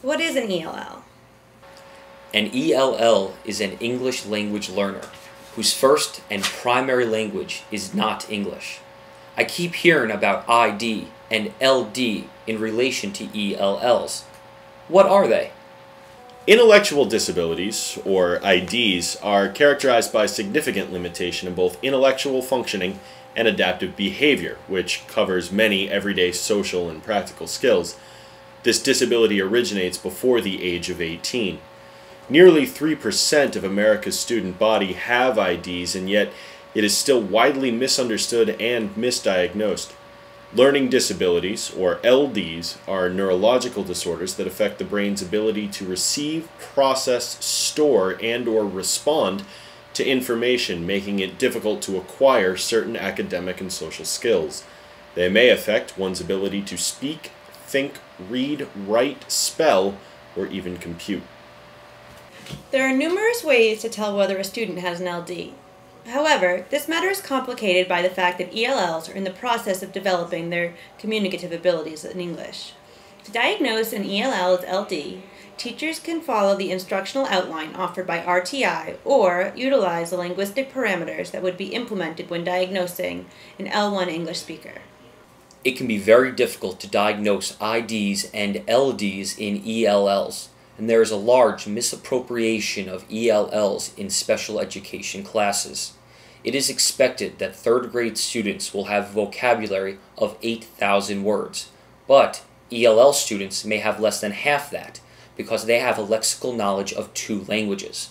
What is an ELL? An ELL is an English language learner whose first and primary language is not English. I keep hearing about ID and LD in relation to ELLs. What are they? Intellectual disabilities, or IDs, are characterized by significant limitation in both intellectual functioning and adaptive behavior, which covers many everyday social and practical skills. This disability originates before the age of 18. Nearly 3% of America's student body have IDs, and yet it is still widely misunderstood and misdiagnosed. Learning disabilities, or LDs, are neurological disorders that affect the brain's ability to receive, process, store, and/or respond to information, making it difficult to acquire certain academic and social skills. They may affect one's ability to speak, think, read, write, spell, or even compute. There are numerous ways to tell whether a student has an LD. However, this matter is complicated by the fact that ELLs are in the process of developing their communicative abilities in English. To diagnose an ELL as LD, teachers can follow the instructional outline offered by RTI or utilize the linguistic parameters that would be implemented when diagnosing an L1 English speaker. It can be very difficult to diagnose IDs and LDs in ELLs, and there is a large misappropriation of ELLs in special education classes. It is expected that third grade students will have a vocabulary of 8,000 words, but ELL students may have less than half that because they have a lexical knowledge of 2 languages.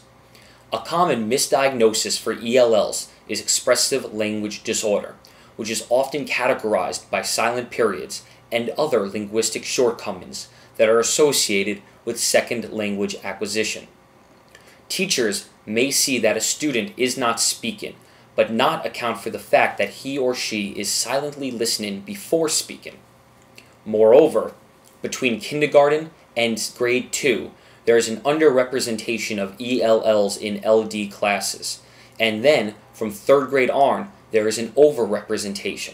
A common misdiagnosis for ELLs is expressive language disorder, which is often categorized by silent periods and other linguistic shortcomings that are associated with second language acquisition. Teachers may see that a student is not speaking, but not account for the fact that he or she is silently listening before speaking. Moreover, between kindergarten and grade 2, there is an underrepresentation of ELLs in LD classes, and then from third grade on, there is an overrepresentation.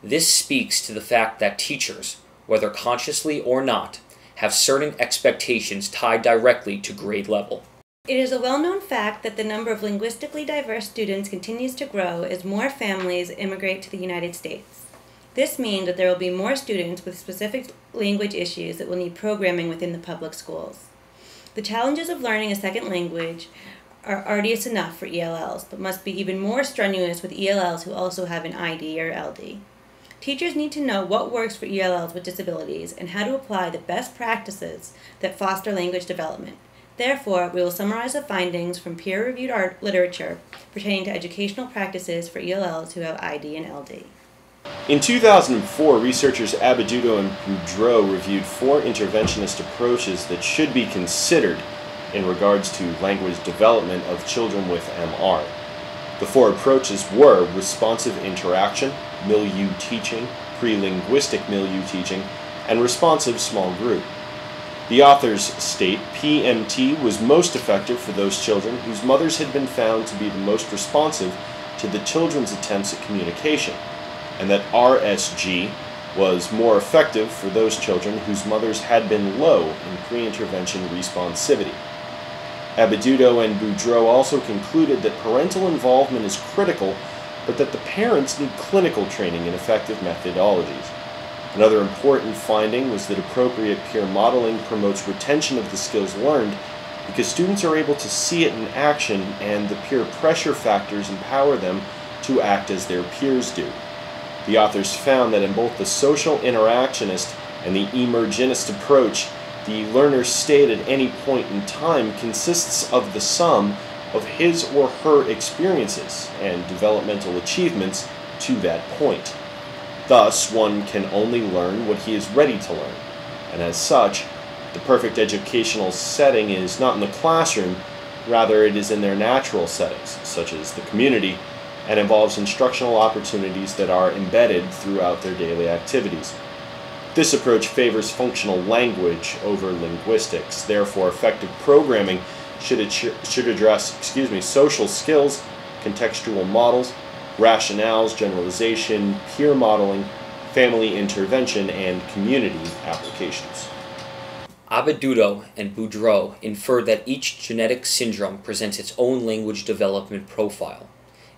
This speaks to the fact that teachers, whether consciously or not, have certain expectations tied directly to grade level. It is a well-known fact that the number of linguistically diverse students continues to grow as more families immigrate to the United States. This means that there will be more students with specific language issues that will need programming within the public schools. The challenges of learning a second language are arduous enough for ELLs, but must be even more strenuous with ELLs who also have an ID or LD. Teachers need to know what works for ELLs with disabilities and how to apply the best practices that foster language development. Therefore, we will summarize the findings from peer-reviewed literature pertaining to educational practices for ELLs who have ID and LD. In 2004, researchers Abiduto and Boudreau reviewed 4 interventionist approaches that should be considered in regards to language development of children with MR. The 4 approaches were responsive interaction, milieu teaching, pre-linguistic milieu teaching, and responsive small group. The authors state PMT was most effective for those children whose mothers had been found to be the most responsive to the children's attempts at communication, and that RSG was more effective for those children whose mothers had been low in pre-intervention responsivity. Abiduto and Boudreau also concluded that parental involvement is critical, but that the parents need clinical training in effective methodologies. Another important finding was that appropriate peer modeling promotes retention of the skills learned because students are able to see it in action and the peer pressure factors empower them to act as their peers do. The authors found that in both the social interactionist and the emergentist approach, the learner's state at any point in time consists of the sum of his or her experiences and developmental achievements to that point. Thus, one can only learn what he is ready to learn, and as such, the perfect educational setting is not in the classroom, rather it is in their natural settings, such as the community, and involves instructional opportunities that are embedded throughout their daily activities. This approach favors functional language over linguistics. Therefore, effective programming should address social skills, contextual models, rationales, generalization, peer modeling, family intervention, and community applications. Abeduto and Boudreau inferred that each genetic syndrome presents its own language development profile.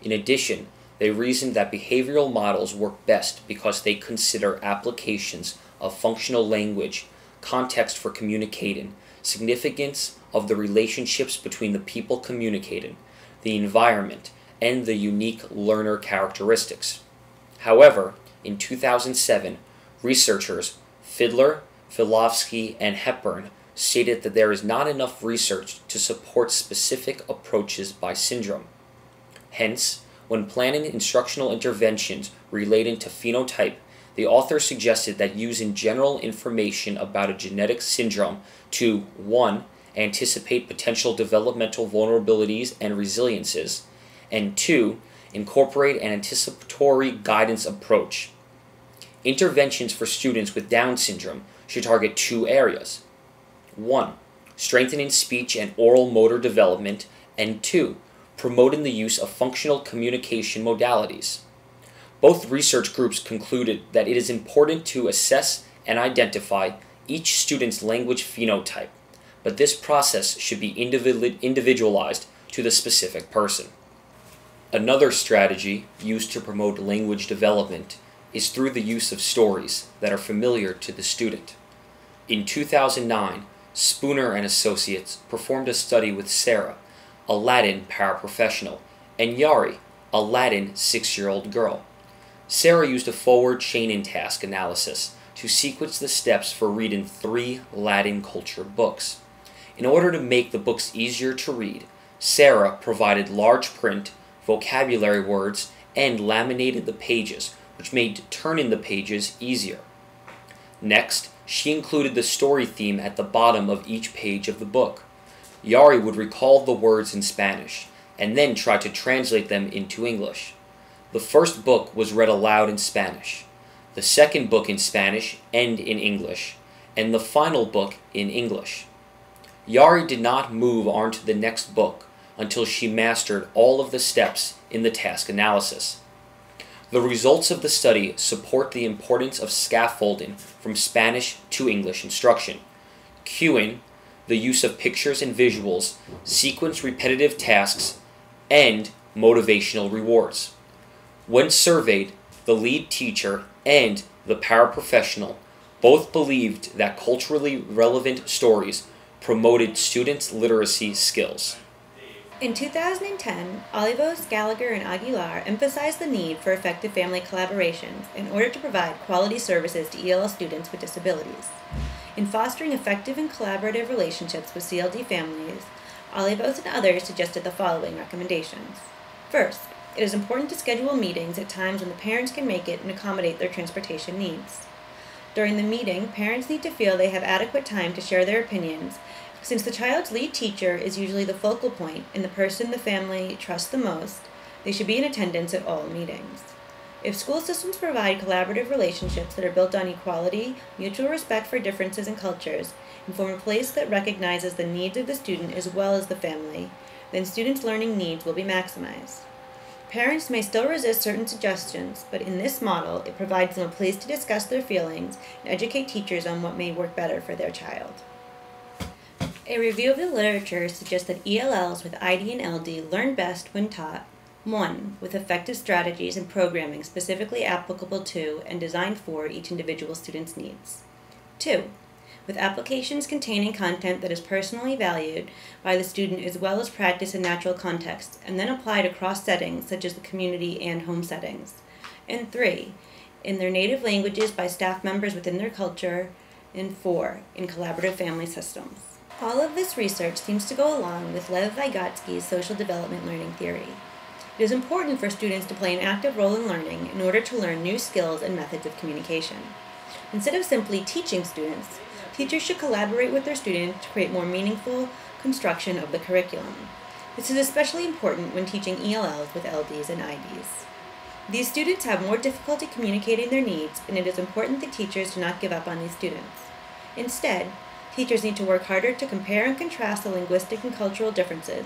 In addition, they reasoned that behavioral models work best because they consider applications of functional language, context for communicating, significance of the relationships between the people communicating, the environment, and the unique learner characteristics. However, in 2007, researchers Fidler, Filofsky, and Hepburn stated that there is not enough research to support specific approaches by syndrome. Hence, when planning instructional interventions relating to phenotype, the author suggested that using general information about a genetic syndrome to 1. Anticipate potential developmental vulnerabilities and resiliences, and 2. Incorporate an anticipatory guidance approach. Interventions for students with Down syndrome should target 2 areas. 1. Strengthening speech and oral motor development, and 2. Promoting the use of functional communication modalities. Both research groups concluded that it is important to assess and identify each student's language phenotype, but this process should be individualized to the specific person. Another strategy used to promote language development is through the use of stories that are familiar to the student. In 2009, Spooner and Associates performed a study with Sarah, a Latin paraprofessional, and Yari, a Latin 6-year-old girl. Sarah used a forward chaining task analysis to sequence the steps for reading 3 Latin culture books. In order to make the books easier to read, Sarah provided large print, vocabulary words, and laminated the pages, which made turning the pages easier. Next, she included the story theme at the bottom of each page of the book. Yari would recall the words in Spanish, and then try to translate them into English. The first book was read aloud in Spanish, the second book in Spanish and in English, and the final book in English. Yari did not move on to the next book until she mastered all of the steps in the task analysis. The results of the study support the importance of scaffolding from Spanish to English instruction, cueing, the use of pictures and visuals, sequence repetitive tasks, and motivational rewards. When surveyed, the lead teacher and the paraprofessional both believed that culturally relevant stories promoted students' literacy skills. In 2010, Olivos, Gallagher, and Aguilar emphasized the need for effective family collaborations in order to provide quality services to ELL students with disabilities. In fostering effective and collaborative relationships with CLD families, Olivos and others suggested the following recommendations. First, it is important to schedule meetings at times when the parents can make it and accommodate their transportation needs. During the meeting, parents need to feel they have adequate time to share their opinions. Since the child's lead teacher is usually the focal point and the person the family trusts the most, they should be in attendance at all meetings. If school systems provide collaborative relationships that are built on equality, mutual respect for differences in cultures, and form a place that recognizes the needs of the student as well as the family, then students' learning needs will be maximized. Parents may still resist certain suggestions, but in this model, it provides them a place to discuss their feelings and educate teachers on what may work better for their child. A review of the literature suggests that ELLs with ID and LD learn best when taught 1. With effective strategies and programming specifically applicable to and designed for each individual student's needs. 2. With applications containing content that is personally valued by the student as well as practiced in natural contexts and then applied across settings such as the community and home settings. And 3. In their native languages by staff members within their culture. And 4. In collaborative family systems. All of this research seems to go along with Lev Vygotsky's social development learning theory. It is important for students to play an active role in learning in order to learn new skills and methods of communication. Instead of simply teaching students, teachers should collaborate with their students to create more meaningful construction of the curriculum. This is especially important when teaching ELLs with LDs and IDs. These students have more difficulty communicating their needs, and it is important that teachers do not give up on these students. Instead, teachers need to work harder to compare and contrast the linguistic and cultural differences,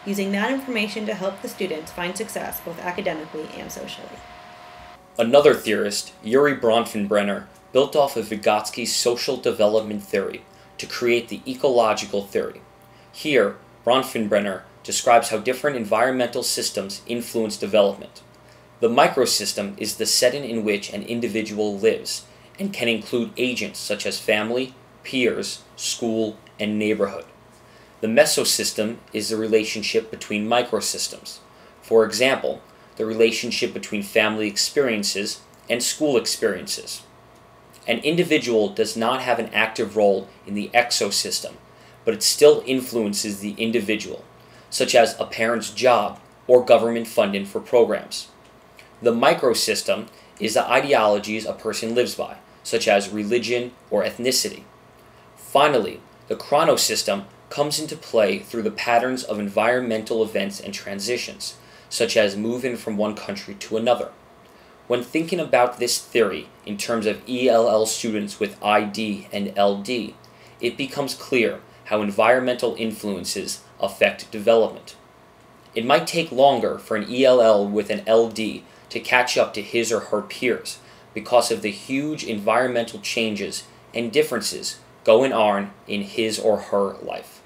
using that information to help the students find success both academically and socially. Another theorist, Yuri Bronfenbrenner, built off of Vygotsky's social development theory to create the ecological theory. Here, Bronfenbrenner describes how different environmental systems influence development. The microsystem is the setting in which an individual lives and can include agents such as family, peers, school, and neighborhood. The mesosystem is the relationship between microsystems. For example, the relationship between family experiences and school experiences. An individual does not have an active role in the exosystem, but it still influences the individual, such as a parent's job or government funding for programs. The microsystem is the ideologies a person lives by, such as religion or ethnicity. Finally, the chronosystem comes into play through the patterns of environmental events and transitions, such as moving from one country to another. When thinking about this theory in terms of ELL students with ID and LD, it becomes clear how environmental influences affect development. It might take longer for an ELL with an LD to catch up to his or her peers because of the huge environmental changes and differences going on in his or her life.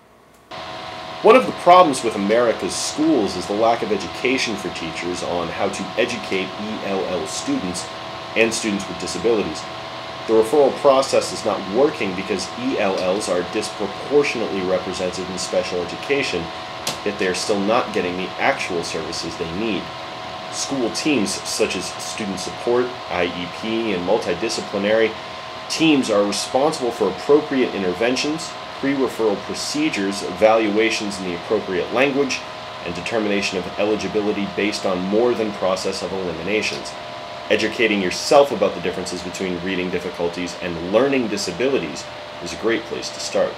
One of the problems with America's schools is the lack of education for teachers on how to educate ELL students and students with disabilities. The referral process is not working because ELLs are disproportionately represented in special education, yet they are still not getting the actual services they need. School teams such as student support, IEP, and multidisciplinary teams are responsible for appropriate interventions, pre-referral procedures, evaluations in the appropriate language, and determination of eligibility based on more than process of eliminations. Educating yourself about the differences between reading difficulties and learning disabilities is a great place to start.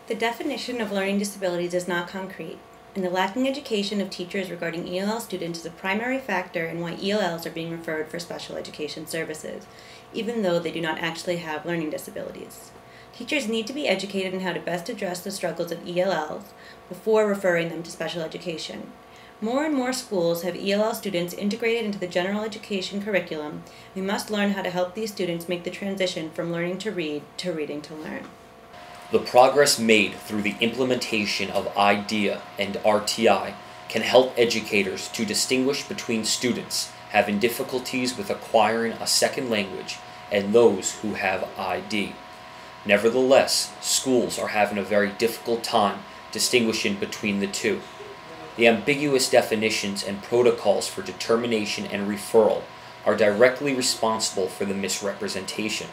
The definition of learning disabilities is not concrete, and the lacking education of teachers regarding ELL students is a primary factor in why ELLs are being referred for special education services, even though they do not actually have learning disabilities. Teachers need to be educated on how to best address the struggles of ELLs before referring them to special education. More and more schools have ELL students integrated into the general education curriculum. We must learn how to help these students make the transition from learning to read to reading to learn. The progress made through the implementation of IDEA and RTI can help educators to distinguish between students having difficulties with acquiring a second language and those who have ID. Nevertheless, schools are having a very difficult time distinguishing between the two. The ambiguous definitions and protocols for determination and referral are directly responsible for the misrepresentation.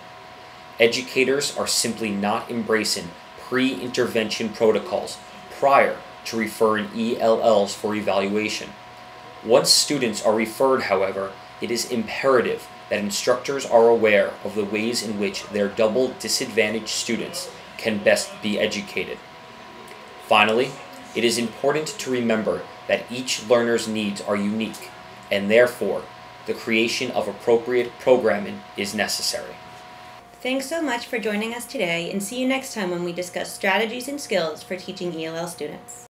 Educators are simply not embracing pre-intervention protocols prior to referring ELLs for evaluation. Once students are referred, however, it is imperative that instructors are aware of the ways in which their double disadvantaged students can best be educated. Finally, it is important to remember that each learner's needs are unique, and therefore, the creation of appropriate programming is necessary. Thanks so much for joining us today, and see you next time when we discuss strategies and skills for teaching ELL students.